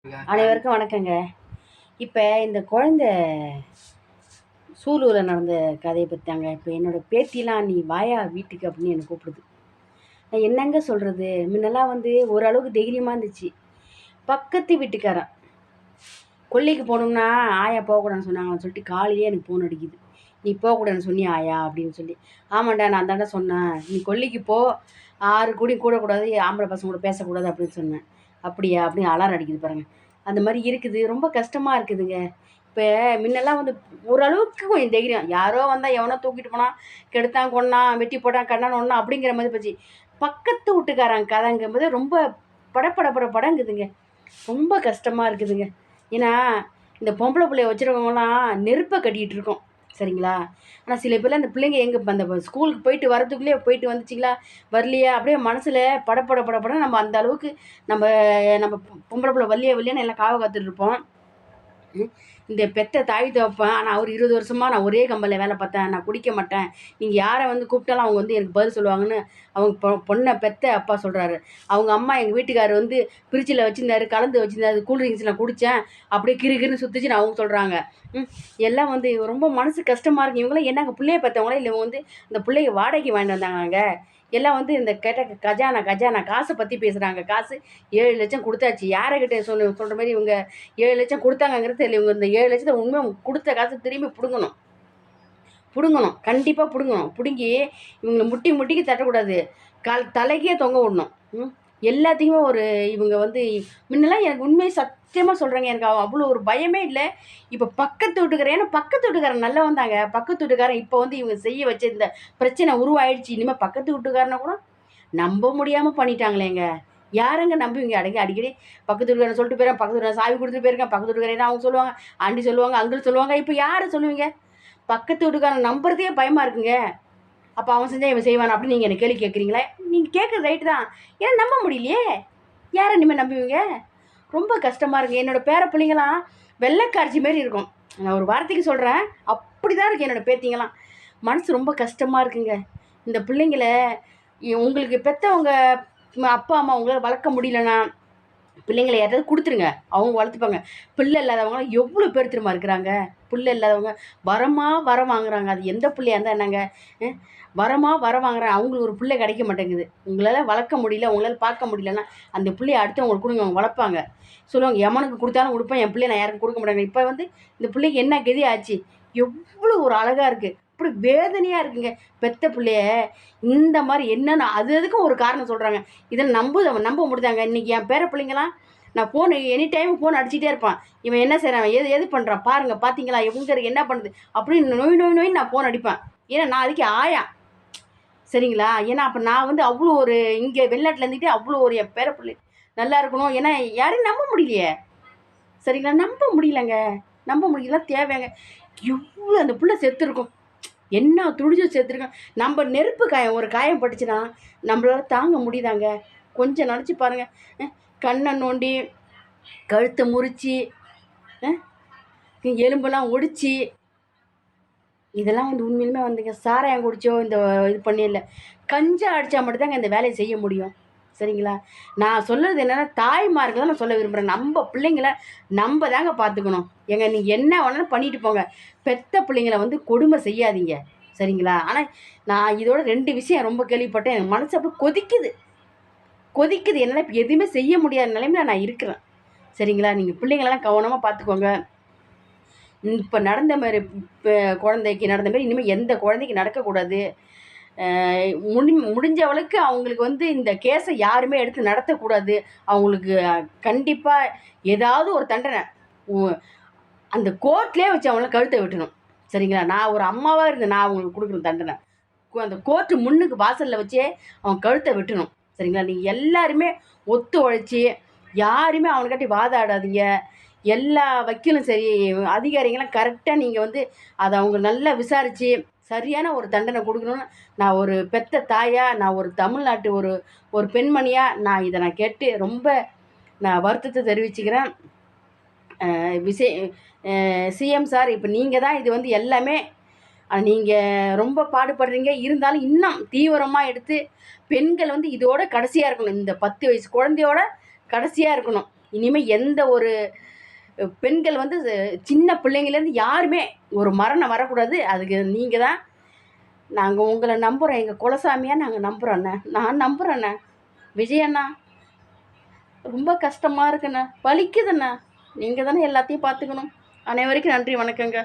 அனைவருக்கும் வணக்கங்க. இப்போ இந்த குழந்தை சூலூரில் நடந்த கதையை பற்றித்தாங்க. இப்போ என்னோடய பேத்திலாம் நீ வாயா வீட்டுக்கு அப்படின்னு என்னை கூப்பிடுது. நான் என்னங்க சொல்கிறது, முன்னெல்லாம் ஓரளவுக்கு தைரியமாக இருந்துச்சு. பக்கத்து வீட்டுக்காரன் கொல்லைக்கு போகணும்னா ஆயா போகக்கூடாதுன்னு சொன்னாங்கன்னு சொல்லிட்டு காலையிலே எனக்கு ஃபோன் அடிக்குது. நீ போகக்கூடாதுன்னு சொன்னியா ஆயா அப்படின்னு சொல்லி. ஆமாண்டா நான் தாண்டா சொன்னேன், நீ கொல்லைக்கு போ, 6 கூடயும் கூடக்கூடாது, ஆம்பளை பசங்க கூட பேசக்கூடாது அப்படின்னு சொன்னேன். அப்படியா அப்படின்னு அலாரம் அடிக்குது பாருங்கள். அந்த மாதிரி இருக்குது. ரொம்ப கஷ்டமாக இருக்குதுங்க. இப்போ முன்னெல்லாம் ஓரளவுக்கு கொஞ்சம் தைரியம். யாரோ வந்தால் எவனோ தூக்கிட்டு போனான், கெடுத்தான், கொன்னான், வெட்டி போட்டான், கண்ணான் ஒன்றா அப்படிங்கிற மாதிரி போச்சு. பக்கத்து வீட்டுக்காரன் கதைங்கும்போது ரொம்ப படங்குதுங்க. ரொம்ப கஷ்டமாக இருக்குதுங்க. ஏன்னா இந்த பொம்பளை பிள்ளைய வச்சுருக்கவங்களாம் நெருப்பை கட்டிகிட்டு இருக்கோம், சரிங்களா? ஆனால் சில பேர்லாம் அந்த பிள்ளைங்க எங்கே அந்த ஸ்கூலுக்கு போயிட்டு வரதுக்குள்ளேயே போயிட்டு வந்துச்சிங்களா, வரலையா, அப்படியே மனசில் படப்பட நம்ம அந்த அளவுக்கு நம்ம நம்ம பொம்பளை பிள்ளை வள்ளியான்னு எல்லாம் காவ காத்துட்ருப்போம். இந்த பெத்த தாய் தகப்பன். ஆனால் அவர் 20 வருஷமாக நான் ஒரே கம்பெனியில் வேலை பார்த்தேன், நான் குடிக்க மாட்டேன், நீங்கள் யாரை கூப்பிட்டாலும் அவங்க எனக்கு பதில் சொல்லுவாங்கன்னு அவங்க பொண்ணை பெத்த அப்பா சொல்கிறாரு. அவங்க அம்மா எங்கள் வீட்டுக்காரர் பிரிட்ஜில் வச்சுருந்தாரு, கலந்து வச்சுருந்தாரு, கூல்ட்ரிங்க்ஸ் நான் குடித்தேன், அப்படியே கிருன்னு சுற்றிச்சுன்னு அவங்க சொல்கிறாங்க. எல்லாம் ரொம்ப மனசு கஷ்டமாக இருக்குது. இவங்களாம் என்னங்க பிள்ளைய பெற்றவங்களா இல்லை இவங்க இந்த பிள்ளைய வாடகைக்கு வாங்கிட்டு வந்தாங்க. எல்லாம் இந்த கேட்ட கஜானா காசை பற்றி பேசுகிறாங்க. காசு 7 லட்சம் கொடுத்தாச்சு. யாரைக்கிட்ட சொல்கிற மாதிரி இவங்க 7 லட்சம் கொடுத்தாங்கங்கிறது தெரியல. இவங்க இந்த 7 லட்சத்தை உண்மையாக கொடுத்த காசு திரும்பி பிடுங்கணும், கண்டிப்பாக பிடுங்கணும். பிடுங்கி இவங்களை முட்டிக்கு தட்டக்கூடாது, தலைக்கே தொங்க விடணும். எல்லாத்தையுமே இவங்க முன்னெல்லாம் எனக்கு உண்மையை சத்தியமாக சொல்கிறேங்க, எனக்கு அவ்வளோ ஒரு பயமே இல்லை. இப்போ பக்கத்து வீட்டுக்காரன், ஏன்னா பக்கத்து வீட்டுக்காரன் நல்லா வந்தாங்க. பக்கத்து வீட்டுக்காரன் இப்போ இவங்க செய்ய வச்ச இந்த பிரச்சனை உருவாயிடுச்சு. இனிமேல் பக்கத்து வீட்டுக்காரனை கூட நம்ப முடியாமல் பண்ணிட்டாங்களேங்க. யாருங்க நம்புவீங்க? அடிக்கடி பக்கத்து வீட்டுக்காரன் சொல்லிட்டு போயிடறேன், பக்கத்து வீட்டுக்காரன் சாவி கொடுத்துட்டு போயிருக்கேன், பக்கத்து வீட்டுக்காரன் அவங்க சொல்லுவாங்க, ஆண்டி சொல்லுவாங்க, அங்கிள் சொல்லுவாங்க. இப்போ யாரை சொல்லுவீங்க? பக்கத்து வீட்டுக்காரன் நம்புறதே பயமாக இருக்குங்க. அப்போ அவன் செஞ்சால் இவன் செய்வான் அப்படின்னு நீங்கள் என்ன கேள்வி கேட்குறீங்களே? நீங்கள் கேட்குறது ரைட்டு தான், ஏன்னா நம்ப முடியலையே. யாரை இனிமேல் நம்புவீங்க? ரொம்ப கஷ்டமாக இருக்குது. என்னோடய பேர பிள்ளைங்களாம் வெள்ளைக்காரிச்சி மாரி இருக்கும். நான் ஒரு வார்த்தைக்கு சொல்கிறேன், அப்படி தான் இருக்குது என்னோடய பேத்திங்களாம். மனசு ரொம்ப கஷ்டமாக இருக்குங்க. இந்த பிள்ளைங்கள உங்களுக்கு பெற்றவங்க அப்பா அம்மா உங்களால் வளர்க்க முடியலன்னா பிள்ளைங்களை யாராவது கொடுத்துருங்க, அவங்க வளர்த்துப்பாங்க. பிள்ளை இல்லாதவங்களாம் எவ்வளோ பேர் திரும்ப இருக்கிறாங்க. பிள்ளை இல்லாதவங்க வரம் வாங்குறாங்க. அது எந்த பிள்ளையா இருந்தால் என்னங்க, வரம் வாங்குறாங்க. அவங்களுக்கு ஒரு பிள்ளை கிடைக்க மாட்டேங்குது. உங்களால் வளர்க்க முடியல, உங்களால் பார்க்க முடியலன்னா அந்த பிள்ளையை அடுத்தவங்களுக்கு கொடுங்க, அவங்க வளர்ப்பாங்க. சொல்லுவாங்க, எமனுக்கு கொடுத்தாலும் கொடுப்பேன், என் பிள்ளைய நான் யாருக்கும் கொடுக்க மாட்டேங்க. இப்போ இந்த பிள்ளைக்கு என்ன கதி ஆச்சு? எவ்வளோ ஒரு அழகாக இருக்குது, இப்படி வேதனையாக இருக்குங்க. பெத்த பிள்ளைய இந்த மாதிரி என்னென்ன அதுக்கும் ஒரு காரணம் சொல்கிறாங்க. இதை நம்ப முடிதாங்க. இன்றைக்கி என் பேர பிள்ளைங்களாம் நான் எனி டைம் ஃபோன் அடிச்சுட்டே இருப்பான். இவன் என்ன செய்கிறான், எது பண்ணுறான் பாருங்கள், பார்த்தீங்களா, எங்கே என்ன பண்ணுது அப்படின்னு நோய் நான் ஃபோன் அடிப்பேன். ஏன்னா நான் அதுக்கு ஆயா, சரிங்களா? ஏன்னா அப்போ நான் அவ்வளோ ஒரு இங்கே வெளிநாட்டில் இருந்துக்கிட்டே அவ்வளோ ஒரு என் பேர பிள்ளை நல்லா இருக்கணும். ஏன்னா யாரையும் நம்ப முடியலையே, சரிங்களா? நம்ப முடியல, தேவைங்க. எவ்வளோ அந்த பிள்ளை செத்துருக்கும், என்ன துடிச்சு சேர்த்துருக்கோம். நம்ம நெருப்பு காயம் ஒரு காயம் பட்டுச்சுன்னா நம்மளால தாங்க முடியுதாங்க? கொஞ்சம் நினச்சி பாருங்கள். கண்ணை நோண்டி, கழுத்தை முறிச்சு, எலும்பெல்லாம் ஒடிச்சு, இதெல்லாம் உண்மையிலுமே சாராயம் குடிச்சோ இந்த இது பண்ணிடல, கஞ்சா அடித்தா மட்டும்தாங்க இந்த வேலையை செய்ய முடியும், சரிங்களா? நான் சொல்கிறது என்னென்னா, தாய்மார்கள் நான் சொல்ல விரும்புகிறேன். நம்ம பிள்ளைங்கள நம்ம தாங்க பார்த்துக்கணும். நீங்கள் என்ன வேணாலும் பண்ணிட்டு போங்க, பெத்த பிள்ளைங்களை கொடுமை செய்யாதீங்க, சரிங்களா? ஆனால் நான் இதோட 2 விஷயம் ரொம்ப கேள்விப்பட்டேன். எனக்கு மனசு அப்படி கொதிக்குது. என்னால் இப்போ எதுவுமே செய்ய முடியாத நிலைமையில் நான் இருக்கிறேன், சரிங்களா? நீங்கள் பிள்ளைங்களெல்லாம் கவனமாக பார்த்துக்கோங்க. இப்போ நடந்த மாதிரி குழந்தைக்கு நடந்த மாதிரி இனிமேல் எந்த குழந்தைக்கு நடக்கக்கூடாது. முடிஞ்சவளுக்கு அவங்களுக்கு இந்த கேஸை யாருமே எடுத்து நடத்தக்கூடாது. அவங்களுக்கு கண்டிப்பாக ஏதாவது ஒரு தண்டனை அந்த கோர்ட்லேயே வச்சு அவங்கள கழுத்தை வெட்டணும், சரிங்களா? நான் ஒரு அம்மாவாக இருந்தேன், நான் அவங்களுக்கு கொடுக்குற தண்டனை அந்த கோர்ட்டு முன்னுக்கு வாசலில் வச்சே அவன் கழுத்தை வெட்டணும், சரிங்களா? நீங்கள் எல்லாருமே ஒத்து உழைச்சி யாருமே அவனுக்காட்டி வாதாடாதீங்க. எல்லா வக்கீலும் சரி, அதிகாரிங்களாம் கரெக்டாக நீங்கள் அதை அவங்க நல்லா விசாரித்து சரியான ஒரு தண்டனை கொடுக்கணும்னு நான் ஒரு பெத்த தாயாக, நான் ஒரு தமிழ்நாட்டு ஒரு பெண்மணியாக நான் இதை கேட்டு ரொம்ப நான் வருத்தத்தை தெரிவிச்சுக்கிறேன். சிஎம் சார், இப்போ நீங்கள் தான் இது எல்லாமே நீங்கள் ரொம்ப பாடுபடுறீங்க. இருந்தாலும் இன்னும் தீவிரமாக எடுத்து பெண்கள் இதோட கடைசியாக இருக்கணும். இந்த 10 வயசு குழந்தையோட கடைசியாக இருக்கணும். இனிமேல் எந்த ஒரு பெண்கள் வந்து சின்ன பிள்ளைங்கலேருந்து யாருமே ஒரு மரணம் வரக்கூடாது. அதுக்கு நீங்கள் தான். நாங்கள் உங்களை நம்புகிறோம். எங்கள் குலசாமியாக நாங்கள் நம்புகிறோம் அண்ணா. நான் நம்புகிறேன் அண்ணா. விஜய் அண்ணா ரொம்ப கஷ்டமாக இருக்குண்ணா, வலிக்குதுண்ணா. நீங்கள் தானே எல்லாத்தையும் பார்த்துக்கணும். அனைவருக்கும் நன்றி, வணக்கங்க.